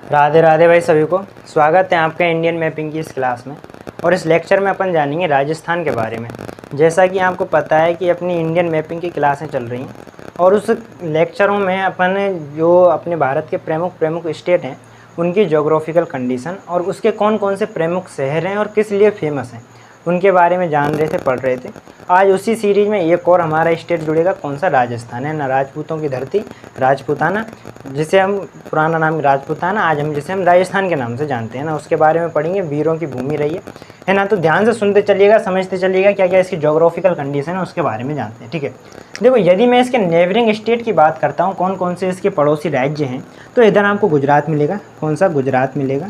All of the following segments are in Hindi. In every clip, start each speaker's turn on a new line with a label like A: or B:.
A: राधे राधे भाई सभी को। स्वागत है आपका इंडियन मैपिंग की इस क्लास में। और इस लेक्चर में अपन जानेंगे राजस्थान के बारे में। जैसा कि आपको पता है कि अपनी इंडियन मैपिंग की क्लासें चल रही हैं और उस लेक्चरों में अपन जो अपने भारत के प्रमुख स्टेट हैं उनकी जोग्राफिकल कंडीशन और उसके कौन कौन से प्रमुख शहर हैं और किस लिए फेमस हैं उनके बारे में जान रहे थे, पढ़ रहे थे। आज उसी सीरीज़ में एक और हमारा स्टेट जुड़ेगा, कौन सा? राजस्थान है ना, राजपूतों की धरती राजपूताना, जिसे हम पुराना नाम राजपूताना, आज हम जिसे हम राजस्थान के नाम से जानते हैं ना, उसके बारे में पढ़ेंगे। वीरों की भूमि रही है ना। तो ध्यान से सुनते चलिएगा, समझते चलिएगा क्या क्या इसकी जोग्राफिकल कंडीशन है उसके बारे में जानते हैं, ठीक है। देखो, यदि मैं इसके नेबरिंग स्टेट की बात करता हूँ, कौन कौन से इसके पड़ोसी राज्य हैं, तो इधर आपको गुजरात मिलेगा। कौन सा? गुजरात मिलेगा।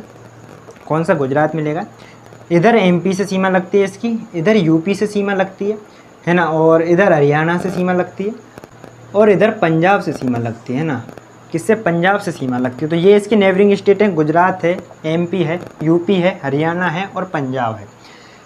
A: कौन सा? गुजरात मिलेगा। इधर एमपी से सीमा लगती है इसकी, इधर यूपी से सीमा लगती है ना, और इधर हरियाणा से सीमा लगती है, और इधर पंजाब से सीमा लगती है ना। किससे? पंजाब से सीमा लगती है। तो ये इसकी नेबरिंग स्टेट है, गुजरात है, एमपी है, यूपी है, हरियाणा है और पंजाब है।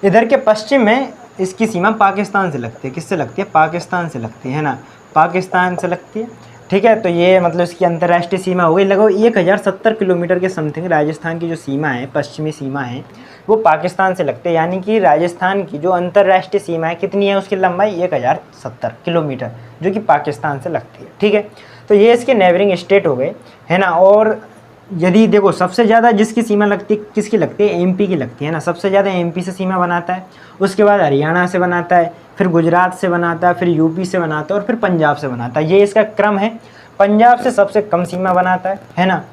A: इधर के पश्चिम में इसकी सीमा पाकिस्तान से लगती है। किससे लगती है? पाकिस्तान से लगती है ना, पाकिस्तान से लगती है, ठीक है। तो ये मतलब इसकी अंतर्राष्ट्रीय सीमा हो गई। लगभग 1070 किलोमीटर के समथिंग राजस्थान की जो सीमा है, पश्चिमी सीमा है, वो पाकिस्तान से लगते हैं। यानी कि राजस्थान की जो अंतर्राष्ट्रीय सीमा है कितनी है? उसकी लंबाई 1070 किलोमीटर, जो कि पाकिस्तान से लगती है, ठीक है। तो ये इसके नेबरिंग स्टेट हो गए, है ना। और यदि देखो, सबसे ज़्यादा जिसकी सीमा लगती है, किसकी लगती है? एमपी की लगती है ना। सबसे ज़्यादा एमपी से सीमा बनाता है, उसके बाद हरियाणा से बनाता है, फिर गुजरात से बनाता है, फिर यूपी से बनाता है और फिर पंजाब से बनाता है। ये इसका क्रम है। पंजाब से सबसे कम सीमा बनाता है ना।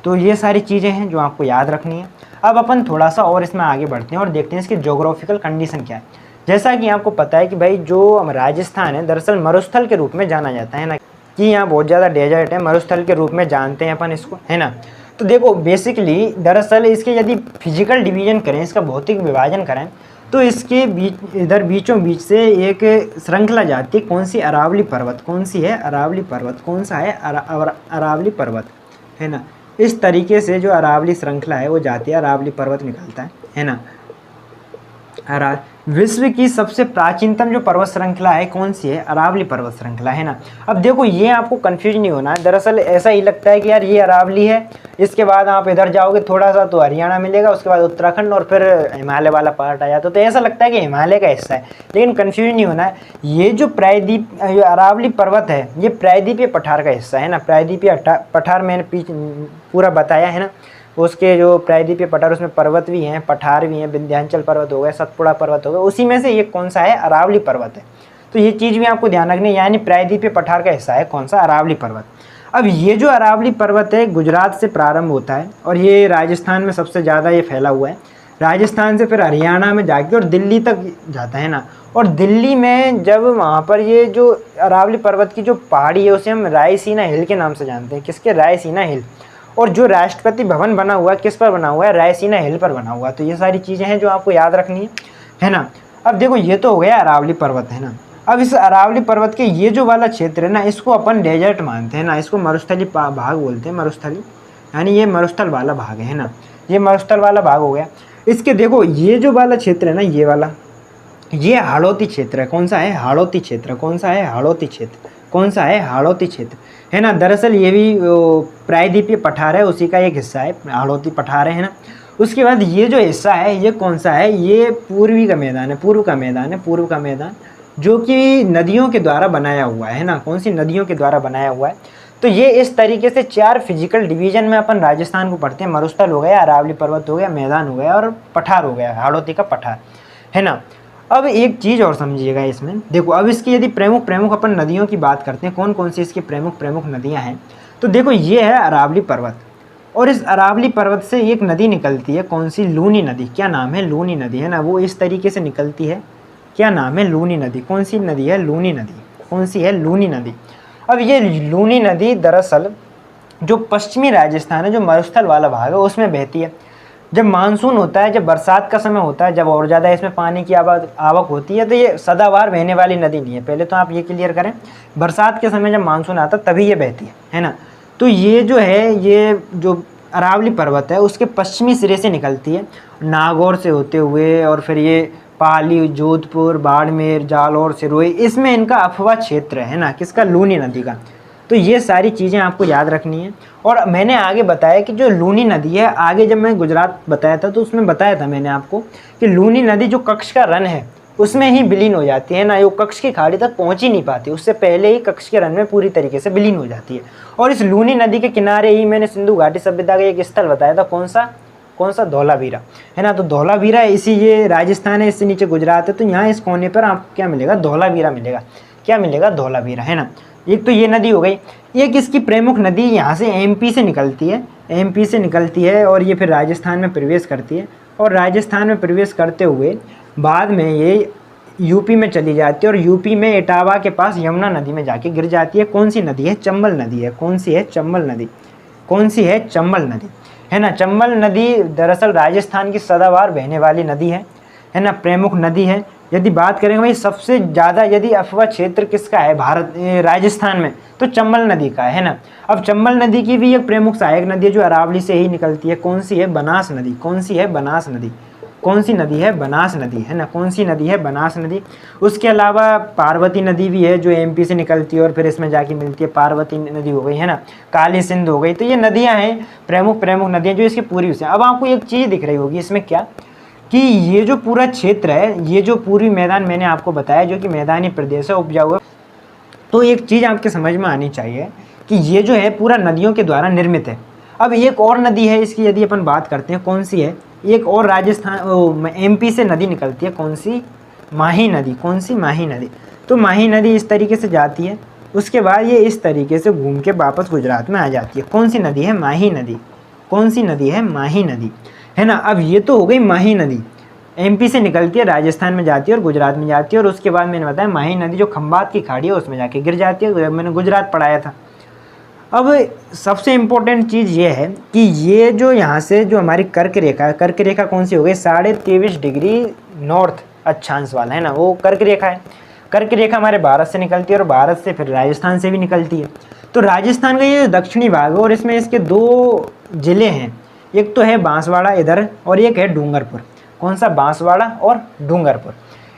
A: तो ये सारी चीज़ें हैं जो आपको याद रखनी है। अब अपन थोड़ा सा और इसमें आगे बढ़ते हैं और देखते हैं इसकी जोग्राफिकल कंडीशन क्या है। जैसा कि आपको पता है कि भाई जो राजस्थान है दरअसल मरुस्थल के रूप में जाना जाता है ना, कि यहाँ बहुत ज़्यादा डेजर्ट है, मरुस्थल के रूप में जानते हैं अपन इसको, है ना। तो देखो, बेसिकली दरअसल इसके यदि फिजिकल डिवीजन करें, इसका भौतिक विभाजन करें, तो इसके बीच, इधर बीचों बीच से एक श्रृंखला जाती है। कौन सी? अरावली पर्वत। कौन सी है? अरावली पर्वत। कौन सा है? अरावली पर्वत, है ना। इस तरीके से जो अरावली श्रृंखला है वो जाती है, अरावली पर्वत निकलता है ना। विश्व की सबसे प्राचीनतम जो पर्वत श्रृंखला है कौन सी है? अरावली पर्वत श्रृंखला, है ना। अब देखो, ये आपको कंफ्यूज नहीं होना है। दरअसल ऐसा ही लगता है कि यार ये अरावली है, इसके बाद आप इधर जाओगे थोड़ा सा तो हरियाणा मिलेगा, उसके बाद उत्तराखंड और फिर हिमालय वाला पार्ट आ जाता तो ऐसा लगता है कि हिमालय का हिस्सा है। लेकिन कंफ्यूज नहीं होना है। ये जो अरावली पर्वत है ये प्रायद्वीपीय पठार का हिस्सा है ना। प्रायद्वीपीय पठार मैंने पूरा बताया है ना। उसके जो प्रायद्वीपीय पठार, उसमें पर्वत भी हैं, पठार भी हैं, विंध्याचल पर्वत हो गए, सतपुड़ा पर्वत हो गए, उसी में से ये कौन सा है? अरावली पर्वत है। तो ये चीज़ भी आपको ध्यान रखनी है, यानी प्रायद्वीपीय पठार का हिस्सा है कौन सा? अरावली पर्वत। अब ये जो अरावली पर्वत है गुजरात से प्रारंभ होता है और ये राजस्थान में सबसे ज़्यादा ये फैला हुआ है। राजस्थान से फिर हरियाणा में जाके और दिल्ली तक जाता है ना। और दिल्ली में जब वहाँ पर ये जो अरावली पर्वत की जो पहाड़ी है उसे हम रायसीना हिल के नाम से जानते हैं। किसके? रायसीना हिल। और जो राष्ट्रपति भवन बना हुआ है किस पर बना हुआ है? रायसीना हिल पर बना हुआ है। तो ये सारी चीज़ें हैं जो आपको याद रखनी है ना। अब देखो, ये तो हो गया अरावली पर्वत, है ना। अब इस अरावली पर्वत के ये जो वाला क्षेत्र है ना, इसको अपन डेजर्ट मानते हैं ना, इसको मरुस्थली भाग बोलते हैं, मरुस्थली, यानी ये मरुस्थल वाला भाग है ना। ये मरुस्थल वाला भाग हो गया। इसके देखो, ये जो वाला क्षेत्र है ना, ये वाला, ये हाड़ौती क्षेत्र है। कौन सा है? हाड़ौती क्षेत्र। कौन सा है? हाड़ौती क्षेत्र। कौन सा है? हाड़ौती क्षेत्र, है ना। दरअसल ये भी प्रायद्वीपीय पठार है, उसी का एक हिस्सा है, हाड़ौती पठार है ना। उसके बाद ये जो हिस्सा है ये कौन सा है? ये पूर्वी का मैदान है, पूर्व का मैदान है, पूर्व का मैदान, जो कि नदियों के द्वारा बनाया हुआ है ना। कौन सी? नदियों के द्वारा बनाया हुआ है। तो ये इस तरीके से 4 फिजिकल डिवीजन में अपन राजस्थान को पढ़ते हैं। मरुस्थल हो गया, अरावली पर्वत हो गया, मैदान हो गया और पठार हो गया, हाड़ौती का पठार, है ना। अब एक चीज़ और समझिएगा इसमें, देखो, अब इसकी यदि प्रमुख अपन नदियों की बात करते हैं, कौन कौन सी इसकी प्रमुख नदियां हैं, तो देखो, ये है अरावली पर्वत। और इस अरावली पर्वत से एक नदी निकलती है, कौन सी? लूनी नदी। क्या नाम है? लूनी नदी, है ना। वो इस तरीके से निकलती है। क्या नाम है? लूनी नदी। कौन सी नदी है? लूनी नदी। कौन सी है? लूनी नदी। अब ये लूनी नदी दरअसल जो पश्चिमी राजस्थान है, जो मरुस्थल वाला भाग है, उसमें बहती है। जब मानसून होता है, जब बरसात का समय होता है, जब और ज़्यादा इसमें पानी की आवक होती है, तो ये सदाबहार बहने वाली नदी नहीं है। पहले तो आप ये क्लियर करें, बरसात के समय जब मानसून आता है तभी ये बहती है ना। तो ये जो है, ये जो अरावली पर्वत है उसके पश्चिमी सिरे से निकलती है, नागौर से होते हुए, और फिर ये पाली, जोधपुर, बाड़मेर, जालौर, सिरोही, इसमें इनका अफवा क्षेत्र है ना। किसका? लूनी नदी का। तो ये सारी चीज़ें आपको याद रखनी है। और मैंने आगे बताया कि जो लूनी नदी है, आगे जब मैं गुजरात बताया था तो उसमें बताया था मैंने आपको कि लूनी नदी जो कच्छ का रन है उसमें ही विलीन हो जाती है ना, वो कच्छ की खाड़ी तक पहुंच ही नहीं पाती, उससे पहले ही कच्छ के रन में पूरी तरीके से विलीन हो जाती है। और इस लूनी नदी के किनारे ही मैंने सिंधु घाटी सभ्यता का एक स्थल बताया था, कौन सा धौलावीरा, है ना। तो धौलावीरा इसी, ये राजस्थान है, इससे नीचे गुजरात है, तो यहाँ इस कोने पर आपको क्या मिलेगा, धौलावीरा मिलेगा। क्या मिलेगा, धौलावीरा, है ना। एक तो ये नदी हो गई। एक इसकी प्रमुख नदी यहाँ से एमपी से निकलती है, एमपी से निकलती है और ये फिर राजस्थान में प्रवेश करती है, और राजस्थान में प्रवेश करते हुए बाद में ये यूपी में चली जाती है, और यूपी में इटावा के पास यमुना नदी में जाके गिर जाती है। कौन सी नदी है, चंबल नदी है। कौन सी है, चंबल नदी। कौन सी है, चंबल नदी, है ना। चंबल नदी दरअसल राजस्थान की सदाबहार बहने वाली नदी है ना, प्रमुख नदी है। यदि बात करेंगे भाई सबसे ज़्यादा यदि अफवाह क्षेत्र किसका है भारत राजस्थान में, तो चंबल नदी का है ना। अब चंबल नदी की भी एक प्रमुख सहायक नदी है जो अरावली से ही निकलती है। कौन सी है, बनास नदी। कौन सी है, बनास नदी। कौन सी नदी है, बनास नदी, है ना। कौन सी नदी है, बनास नदी। उसके अलावा पार्वती नदी भी है जो एमपी से निकलती है और फिर इसमें जाके मिलती है, पार्वती नदी हो गई, है ना। काली सिंध हो गई। तो ये नदियाँ हैं प्रमुख नदियाँ जो इसकी पूरी से। अब आपको एक चीज़ दिख रही होगी इसमें, क्या कि ये जो पूरा क्षेत्र है, ये जो पूरी मैदान मैंने आपको बताया जो कि मैदानी प्रदेश है, उपजाऊ है, तो एक चीज़ आपके समझ में आनी चाहिए कि ये जो है पूरा नदियों के द्वारा निर्मित है। अब एक और नदी है इसकी यदि अपन बात करते हैं, कौन सी है, एक और राजस्थान एमपी से नदी निकलती है, कौन सी, माही नदी। कौन सी, माही नदी। तो माही नदी इस तरीके से जाती है, उसके बाद ये इस तरीके से घूम के वापस गुजरात में आ जाती है। कौन सी नदी है, माही नदी। कौन सी नदी है, माही नदी, है ना। अब ये तो हो गई माही नदी, एमपी से निकलती है, राजस्थान में जाती है और गुजरात में जाती है, और उसके बाद मैंने बताया माही नदी जो खंबात की खाड़ी है उसमें जाके गिर जाती है, मैंने गुजरात पढ़ाया था। अब सबसे इम्पोर्टेंट चीज़ ये है कि ये जो यहाँ से जो हमारी कर्क रेखा है, कर्क रेखा कौन सी हो गई, 23.5 डिग्री नॉर्थ अक्षांश वाला, है ना, वो कर्क रेखा है। कर्क रेखा हमारे भारत से निकलती है और भारत से फिर राजस्थान से भी निकलती है। तो राजस्थान का ये दक्षिणी भाग है और इसमें इसके 2 ज़िले हैं, एक तो है बांसवाड़ा इधर और एक है डूंगरपुर। कौन सा, बांसवाड़ा और डूंगरपुर,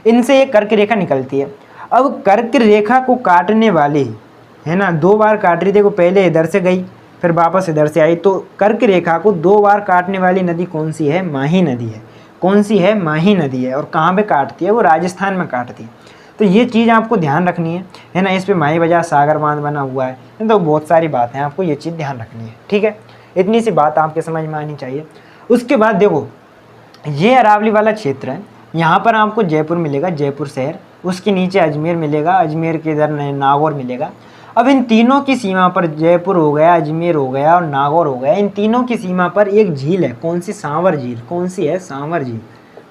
A: इनसे एक कर्क रेखा निकलती है। अब कर्क रेखा को काटने वाली, है ना, 2 बार काट रही, देखो पहले इधर से गई फिर वापस इधर से आई, तो कर्क रेखा को 2 बार काटने वाली नदी कौन सी है, माही नदी है। कौन सी है, माही नदी है। और कहाँ पे काटती है, वो राजस्थान में काटती है। तो ये चीज़ आपको ध्यान रखनी है ना। इस पे माही बाजार सागर बांध बना हुआ है, तो बहुत सारी बातें हैं, आपको ये चीज़ ध्यान रखनी है, ठीक है। इतनी सी बात आपके समझ में आनी चाहिए। उसके बाद देखो ये अरावली वाला क्षेत्र है, यहाँ पर आपको जयपुर मिलेगा, जयपुर शहर, उसके नीचे अजमेर मिलेगा, अजमेर के इधर नागौर मिलेगा। अब इन तीनों की सीमा पर, जयपुर हो गया, अजमेर हो गया और नागौर हो गया, इन तीनों की सीमा पर एक झील है, कौन सी, सांवर झील। कौन सी है, सांवर झील।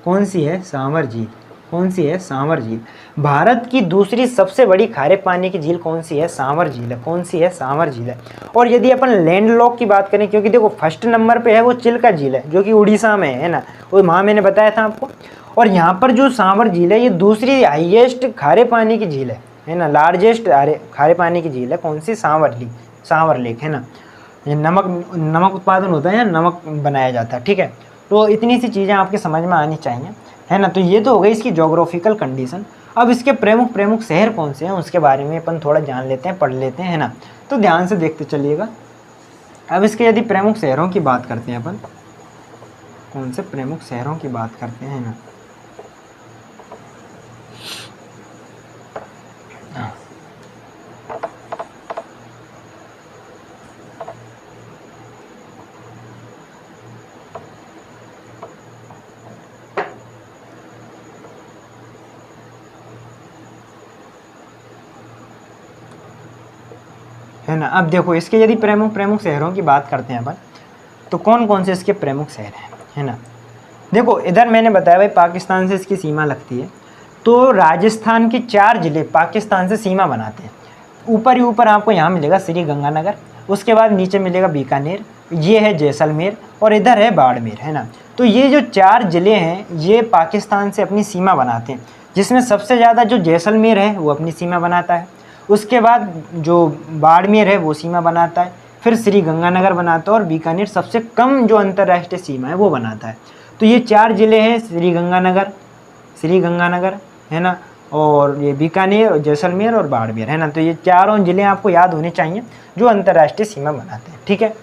A: कौन सी है, सांवर झील। कौन सी है, सांवर झील। भारत की दूसरी सबसे बड़ी खारे पानी की झील कौन सी है, सांवर झील है। कौन सी है, सांवर झील है। और यदि अपन लैंडलॉक की बात करें, क्योंकि देखो फर्स्ट नंबर पे है वो चिल्का झील है जो कि उड़ीसा में है ना, वो वहाँ मैंने बताया था आपको। और यहाँ पर जो सांवर झील है ये दूसरी हाईएस्ट खारे पानी की झील है ना, लार्जेस्ट खारे पानी की झील है। कौन सी, सांवर लेक, है ना। ये नमक उत्पादन होता है या नमक बनाया जाता है, ठीक है। तो इतनी सी चीज़ें आपके समझ में आनी चाहिए, है ना। तो ये तो हो गई इसकी जोग्राफिकल कंडीशन। अब इसके प्रमुख शहर कौन से हैं उसके बारे में अपन थोड़ा जान लेते हैं, पढ़ लेते हैं, है ना। तो ध्यान से देखते चलिएगा। अब इसके यदि प्रमुख शहरों की बात करते हैं अपन, कौन से प्रमुख शहरों की बात करते हैं ना, है ना। अब देखो इसके यदि प्रमुख शहरों की बात करते हैं अपन, तो कौन कौन से इसके प्रमुख शहर हैं, है ना। देखो इधर मैंने बताया भाई पाकिस्तान से इसकी सीमा लगती है, तो राजस्थान के 4 ज़िले पाकिस्तान से सीमा बनाते हैं। ऊपर ही ऊपर आपको यहाँ मिलेगा श्री गंगानगर, उसके बाद नीचे मिलेगा बीकानेर, ये है जैसलमेर और इधर है बाड़मेर, है ना। तो ये जो 4 ज़िले हैं ये पाकिस्तान से अपनी सीमा बनाते हैं, जिसमें सबसे ज़्यादा जो जैसलमेर है वो अपनी सीमा बनाता है, उसके बाद जो बाड़मेर है वो सीमा बनाता है, फिर श्री गंगानगर बनाता है और बीकानेर सबसे कम जो अंतर्राष्ट्रीय सीमा है वो बनाता है। तो ये 4 ज़िले हैं, श्री गंगानगर, है ना, और ये बीकानेर, जैसलमेर और बाड़मेर, है ना। तो ये चारों ज़िले आपको याद होने चाहिए जो अंतर्राष्ट्रीय सीमा बनाते हैं, ठीक है।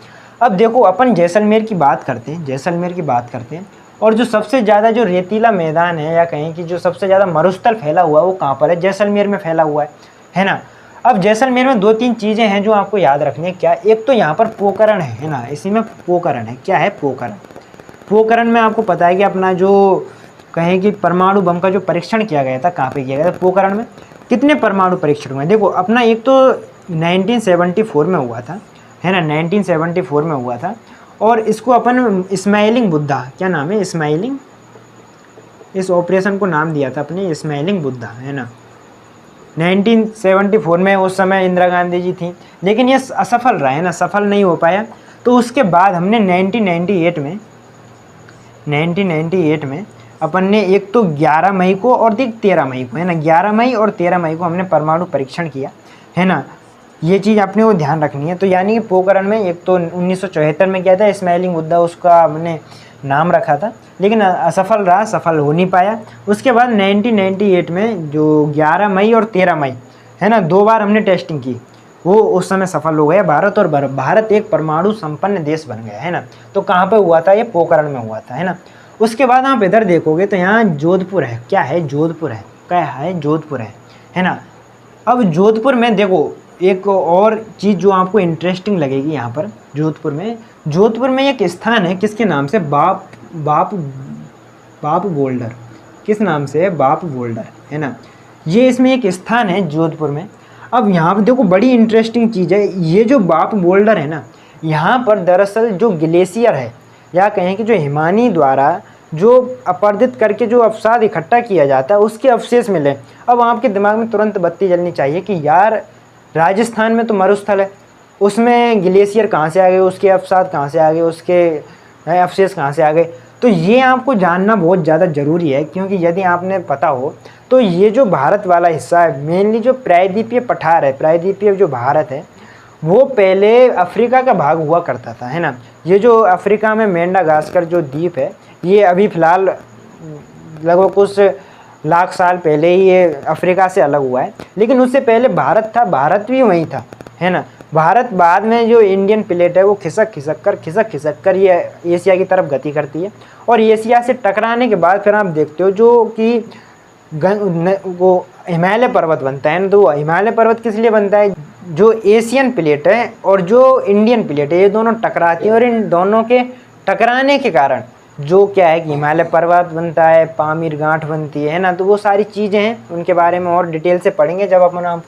A: अब देखो अपन जैसलमेर की बात करते हैं, जैसलमेर की बात करते हैं। और जो सबसे ज़्यादा जो रेतीला मैदान है, या कहें कि जो सबसे ज़्यादा मरुस्थल फैला हुआ है, वो कहाँ पर है? जैसलमेर में फैला हुआ है ना। अब जैसलमेर में 2-3 चीज़ें हैं जो आपको याद रखनी है। क्या? एक तो यहाँ पर पोखरण है ना, इसी में पोखरण है। क्या है? पोखरण। पोखरण में आपको पता है कि अपना जो कहें कि परमाणु बम का जो परीक्षण किया गया था, कहाँ पे किया गया था? पोखरण में। कितने परमाणु परीक्षण हुए? देखो अपना एक तो 1974 में हुआ था, है ना, 1974 में हुआ था। और इसको अपन स्माइलिंग बुद्धा, क्या नाम है? स्माइलिंग, इस ऑपरेशन को नाम दिया था अपने स्माइलिंग बुद्धा, है ना। 1974 में उस समय इंदिरा गांधी जी थी, लेकिन ये असफल रहा, है ना, सफल नहीं हो पाया। तो उसके बाद हमने 1998 में अपन ने एक तो 11 मई को और एक 13 मई को, है ना, 11 मई और 13 मई को हमने परमाणु परीक्षण किया, है ना। ये चीज़ आपने वो ध्यान रखनी है। तो यानी कि पोखरण में एक तो 1974 में किया था स्माइलिंग बुद्धा, उसका हमने नाम रखा था, लेकिन असफल रहा, सफल हो नहीं पाया। उसके बाद 1998 में जो 11 मई और 13 मई, है ना, 2 बार हमने टेस्टिंग की, वो उस समय सफल हो गया भारत। और भारत एक परमाणु संपन्न देश बन गया, है ना। तो कहाँ पे हुआ था? ये पोखरण में हुआ था, है ना। उसके बाद आप इधर देखोगे तो यहाँ जोधपुर है। क्या है? जोधपुर है। क्या है? जोधपुर है ना। अब जोधपुर में देखो एक और चीज़ जो आपको इंटरेस्टिंग लगेगी यहाँ पर, जोधपुर में एक स्थान है, किसके नाम से? बाप बोल्डर। किस नाम से है? बाप बोल्डर, है ना। ये इसमें एक स्थान है जोधपुर में। अब यहाँ पर देखो बड़ी इंटरेस्टिंग चीज़ है, ये जो बाप बोल्डर है ना, यहाँ पर दरअसल जो ग्लेशियर है, या कहें कि जो हिमानी द्वारा जो अपरदित करके जो अवसाद इकट्ठा किया जाता है, उसके अवशेष मिले। अब आपके दिमाग में तुरंत बत्ती जलनी चाहिए कि यार राजस्थान में तो मरुस्थल है, उसमें ग्लेशियर कहाँ से आ गए, उसके अवसाद कहाँ से आ गए, उसके अवशेष कहाँ से आ गए। तो ये आपको जानना बहुत ज़्यादा ज़रूरी है, क्योंकि यदि आपने पता हो तो ये जो भारत वाला हिस्सा है, मेनली जो प्रायद्वीपीय पठार है, प्रायद्वीपीय जो भारत है, वो पहले अफ्रीका का भाग हुआ करता था, है ना। ये जो अफ्रीका में मेडागास्कर जो द्वीप है, ये अभी फ़िलहाल लगभग कुछ लाख साल पहले ही ये अफ्रीका से अलग हुआ है, लेकिन उससे पहले भारत था, भारत भी वहीं था, है ना। भारत बाद में जो इंडियन प्लेट है वो खिसक खिसक कर ये एशिया की तरफ गति करती है। और एशिया से टकराने के बाद फिर आप देखते हो जो कि वो हिमालय पर्वत बनता है ना। तो हिमालय पर्वत किस लिए बनता है? जो एशियन प्लेट है और जो इंडियन प्लेट है, ये दोनों टकराती हैं, और इन दोनों के टकराने के कारण जो क्या है कि हिमालय पर्वत बनता है, पामीर गांठ बनती है ना। तो वो सारी चीज़ें हैं, उनके बारे में और डिटेल से पढ़ेंगे जब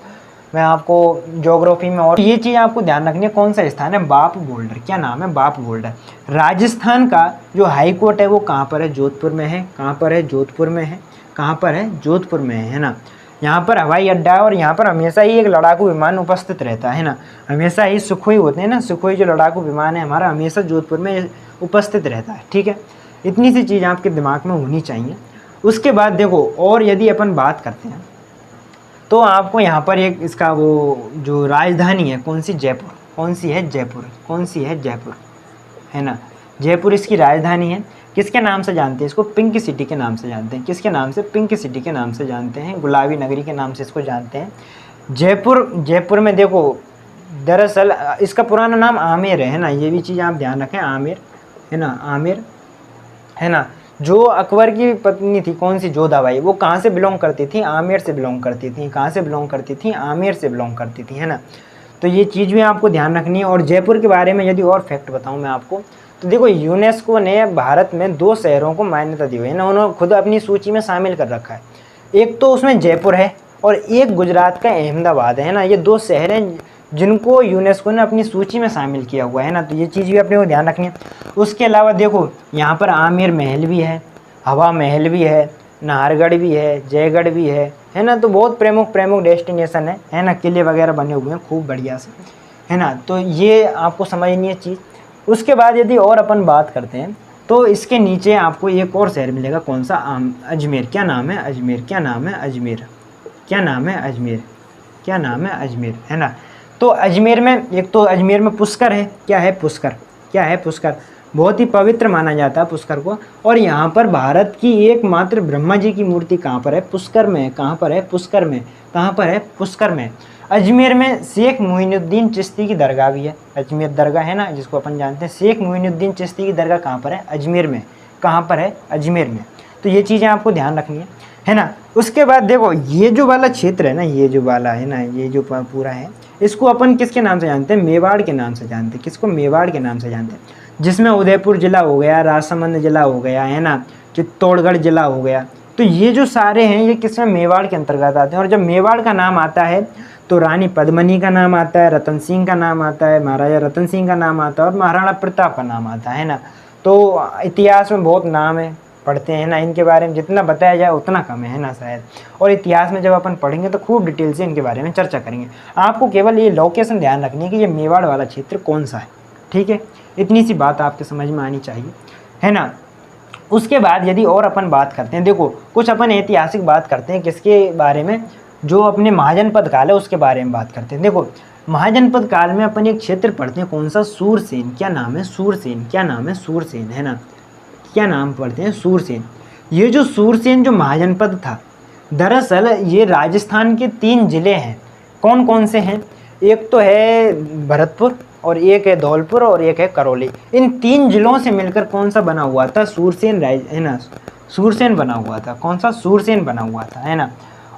A: मैं आपको ज्योग्राफी में। और ये चीज़ आपको ध्यान रखनी है, कौन सा स्थान है? बाप बोल्डर। क्या नाम है? बाप बोल्डर। राजस्थान का जो हाई कोर्ट है वो कहाँ पर है? जोधपुर में है। कहाँ पर है? जोधपुर में है। कहाँ पर है? जोधपुर में है ना। यहाँ पर हवाई अड्डा है, और यहाँ पर हमेशा ही एक लड़ाकू विमान उपस्थित रहता है ना। हमेशा ही सुखोई होते हैं ना, सुखोई जो लड़ाकू विमान है हमारा, हमेशा जोधपुर में उपस्थित रहता है, ठीक है। इतनी सी चीज़ आपके दिमाग में होनी चाहिए। उसके बाद देखो, और यदि अपन बात करते हैं तो आपको यहाँ पर एक इसका वो जो राजधानी है, कौन सी? जयपुर। कौन सी है? जयपुर। कौन सी है? जयपुर, है ना। जयपुर इसकी राजधानी है। किसके नाम से जानते हैं इसको? पिंक सिटी के नाम से जानते हैं। किसके नाम से? पिंक सिटी के नाम से जानते हैं, गुलाबी नगरी के नाम से इसको जानते हैं। जयपुर में देखो दरअसल इसका पुराना नाम आमेर है ना। ये भी चीज़ आप ध्यान रखें, आमेर, है ना, आमेर, है ना। जो अकबर की पत्नी थी, कौन सी? जोधाबाई, वो कहाँ से बिलोंग करती थी? आमेर से बिलोंग करती थी। कहाँ से बिलोंग करती थी? आमेर से बिलोंग करती थी, है ना। तो ये चीज़ भी आपको ध्यान रखनी है। और जयपुर के बारे में यदि और फैक्ट बताऊँ मैं आपको, तो देखो यूनेस्को ने भारत में 2 शहरों को मान्यता दी हुई है ना, उन्होंने खुद अपनी सूची में शामिल कर रखा है। एक तो उसमें जयपुर है और एक गुजरात का अहमदाबाद है ना। ये 2 शहर हैं जिनको यूनेस्को ने अपनी सूची में शामिल किया हुआ है ना। तो ये चीज़ भी अपने को ध्यान रखनी है। उसके अलावा देखो यहाँ पर आमेर महल भी है, हवा महल भी है, नाहरगढ़ भी है, जयगढ़ भी है ना। तो बहुत प्रमुख डेस्टिनेशन है ना। किले वगैरह बने हुए हैं खूब बढ़िया से, है ना। तो ये आपको समझनी है चीज़। उसके बाद यदि और अपन बात करते हैं तो इसके नीचे आपको एक और शहर मिलेगा, कौन सा? अजमेर। क्या नाम है? अजमेर। क्या नाम है? अजमेर। क्या नाम है? अजमेर। क्या नाम है? अजमेर, है ना। तो अजमेर में एक तो अजमेर में पुष्कर है। क्या है? पुष्कर। क्या है? पुष्कर। बहुत ही पवित्र माना जाता है पुष्कर को। और यहाँ पर भारत की एकमात्र ब्रह्मा जी की मूर्ति कहाँ पर है? पुष्कर में। कहाँ पर है? पुष्कर में। कहाँ पर है? पुष्कर में। अजमेर में शेख मोइनुद्दीन चिश्ती की दरगाह भी है। अजमेर दरगाह है ना, जिसको अपन जानते हैं। शेख मोइनुद्दीन चिश्ती की दरगाह कहाँ पर है? अजमेर में। कहाँ पर है? अजमेर में। तो ये चीज़ें आपको ध्यान रखनी है ना। उसके बाद देखो ये जो वाला क्षेत्र है ना, ये जो वाला है ना, ये जो पूरा है, इसको अपन किसके नाम से जानते हैं? मेवाड़ के नाम से जानते हैं। किसको? मेवाड़ के नाम से जानते हैं। जिसमें उदयपुर जिला हो गया, राजसमंद जिला हो गया, है ना, चित्तौड़गढ़ जिला हो गया। तो ये जो सारे हैं ये किसमें? मेवाड़ के अंतर्गत आते हैं। और जब मेवाड़ का नाम आता है तो रानी पद्मिनी का नाम आता है, रतन सिंह का नाम आता है, महाराजा रतन सिंह का नाम आता है और महाराणा प्रताप का नाम आता है ना। तो इतिहास में बहुत नाम है, पढ़ते हैं ना, इनके बारे में जितना बताया जाए उतना कम है ना शायद। और इतिहास में जब अपन पढ़ेंगे तो खूब डिटेल से इनके बारे में चर्चा करेंगे। आपको केवल ये लोकेशन ध्यान रखनी है कि ये मेवाड़ वाला क्षेत्र कौन सा है, ठीक है। इतनी सी बात आपके समझ में आनी चाहिए, है ना। उसके बाद यदि और अपन बात करते हैं, देखो कुछ अपन ऐतिहासिक बात करते हैं किसके बारे में, जो अपने महाजनपद काल है उसके बारे में बात करते हैं। देखो महाजनपद काल में अपन एक क्षेत्र पढ़ते हैं, कौन सा? सूरसेन। क्या नाम है? सूरसेन। क्या नाम है? सूरसेन, है ना। क्या नाम पढ़ते हैं? सूरसेन। ये जो सूरसेन जो महाजनपद था, दरअसल ये राजस्थान के 3 जिले हैं। कौन कौन से हैं? एक तो है भरतपुर और एक है धौलपुर और एक है करौली। इन 3 जिलों से मिलकर कौन सा बना हुआ था? सूरसेन, है ना। सूरसेन बना हुआ था। कौन सा? सूरसेन बना हुआ था, है ना।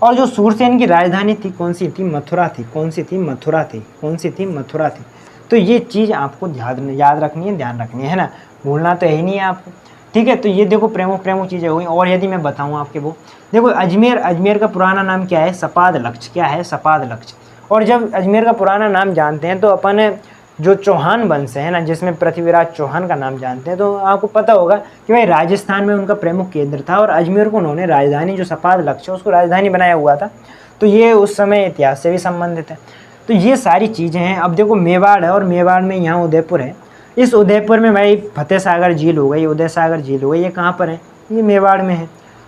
A: और जो सूरसेन की राजधानी थी कौन सी थी? मथुरा थी। कौन सी थी? मथुरा थी। कौन सी थी? मथुरा थी। तो ये चीज़ आपको याद रखनी है, ध्यान रखनी है ना, भूलना तो है ही नहीं है आपको, ठीक है। तो ये देखो प्रमुख चीज़ें हुई। और यदि मैं बताऊँ आपके वो, देखो अजमेर का पुराना नाम क्या है? सपाद लक्ष्य। क्या है? सपाद लक्ष्य। और जब अजमेर का पुराना नाम जानते हैं तो अपन जो चौहान वंश है ना, जिसमें पृथ्वीराज चौहान का नाम जानते हैं, तो आपको पता होगा कि भाई राजस्थान में उनका प्रमुख केंद्र था और अजमेर को उन्होंने राजधानी, जो सपाद लक्ष्य उसको राजधानी बनाया हुआ था। तो ये उस समय इतिहास से भी संबंधित है। तो ये सारी चीज़ें हैं। अब देखो मेवाड़ है और मेवाड़ में यहाँ उदयपुर है। इस उदयपुर में भाई फतेह सागर झील हो गई, उदय सागर झील हो गई, ये कहाँ पर है? ये मेवाड़ में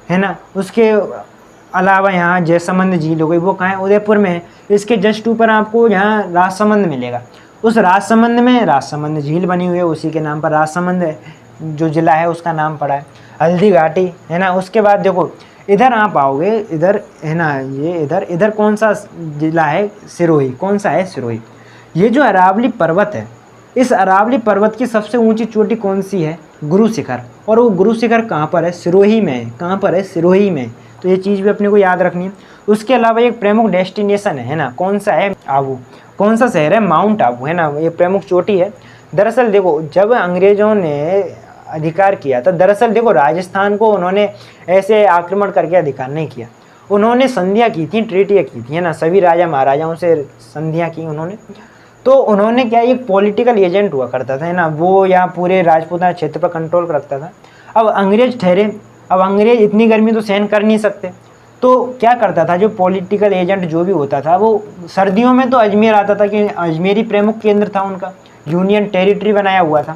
A: है ना। उसके अलावा यहाँ जयसमंद झील हो गई, वो कहाँ है? उदयपुर में है। इसके जस्ट ऊपर आपको यहाँ राजसमंद मिलेगा। उस राजसमंद में राजसमंद झील बनी हुई है, उसी के नाम पर राजसमंद है, जो जिला है उसका नाम पड़ा है। हल्दी घाटी, है ना। उसके बाद देखो इधर आप आओगे, इधर है ना, ये इधर कौन सा जिला है? सिरोही। कौन सा है? सिरोही। ये जो अरावली पर्वत है, इस अरावली पर्वत की सबसे ऊंची चोटी कौन सी है? गुरु शिखर। और वो गुरु शिखर कहाँ पर है? सिरोही में। कहाँ पर है? सिरोही में। तो ये चीज़ भी अपने को याद रखनी है। उसके अलावा एक प्रमुख डेस्टिनेशन है ना, कौन सा है? आबू। कौन सा शहर है? माउंट आबू, है ना, ये प्रमुख चोटी है। दरअसल देखो जब अंग्रेजों ने अधिकार किया था, दरअसल देखो राजस्थान को उन्होंने ऐसे आक्रमण करके अधिकार नहीं किया, उन्होंने संधियाँ की थी, ट्रीटियाँ की थी, है ना, सभी राजा महाराजाओं से संधियाँ की उन्होंने। तो उन्होंने क्या, एक पॉलिटिकल एजेंट हुआ करता था, है ना, वो यहाँ पूरे राजपूताना क्षेत्र पर कंट्रोल रखता था। अब अंग्रेज ठहरे, अब अंग्रेज इतनी गर्मी तो सहन कर नहीं सकते, तो क्या करता था, जो पॉलिटिकल एजेंट जो भी होता था वो सर्दियों में तो अजमेर आता था कि अजमेरी प्रमुख केंद्र था उनका, यूनियन टेरिटरी बनाया हुआ था।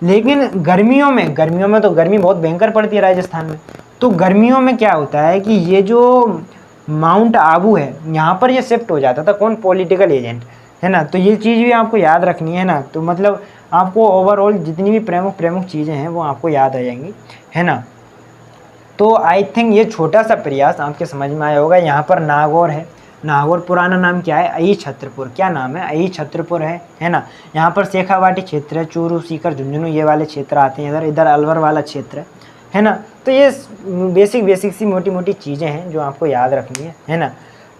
A: लेकिन गर्मियों में तो गर्मी बहुत भयंकर पड़ती है राजस्थान में। तो गर्मियों में क्या होता है कि ये जो माउंट आबू है यहाँ पर ये शिफ्ट हो जाता था, कौन? पॉलिटिकल एजेंट, है ना। तो ये चीज़ भी आपको याद रखनी है ना। तो मतलब आपको ओवरऑल जितनी भी प्रमुख चीज़ें हैं वो आपको याद आ जाएंगी, है ना। तो आई थिंक ये छोटा सा प्रयास आपके समझ में आया होगा। यहाँ पर नागौर है, नागौर पुराना नाम क्या है? अई छत्रपुर। क्या नाम है? अई छत्रपुर है ना। यहाँ पर शेखावाटी क्षेत्र है, चूरू, सीकर, झुंझुनू ये वाले क्षेत्र आते हैं। इधर अलवर वाला क्षेत्र है ना। तो ये बेसिक सी मोटी चीज़ें हैं जो आपको याद रखनी है ना।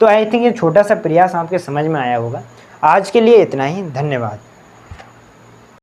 A: तो आई थिंक ये छोटा सा प्रयास आपके समझ में आया होगा। आज के लिए इतना ही, धन्यवाद।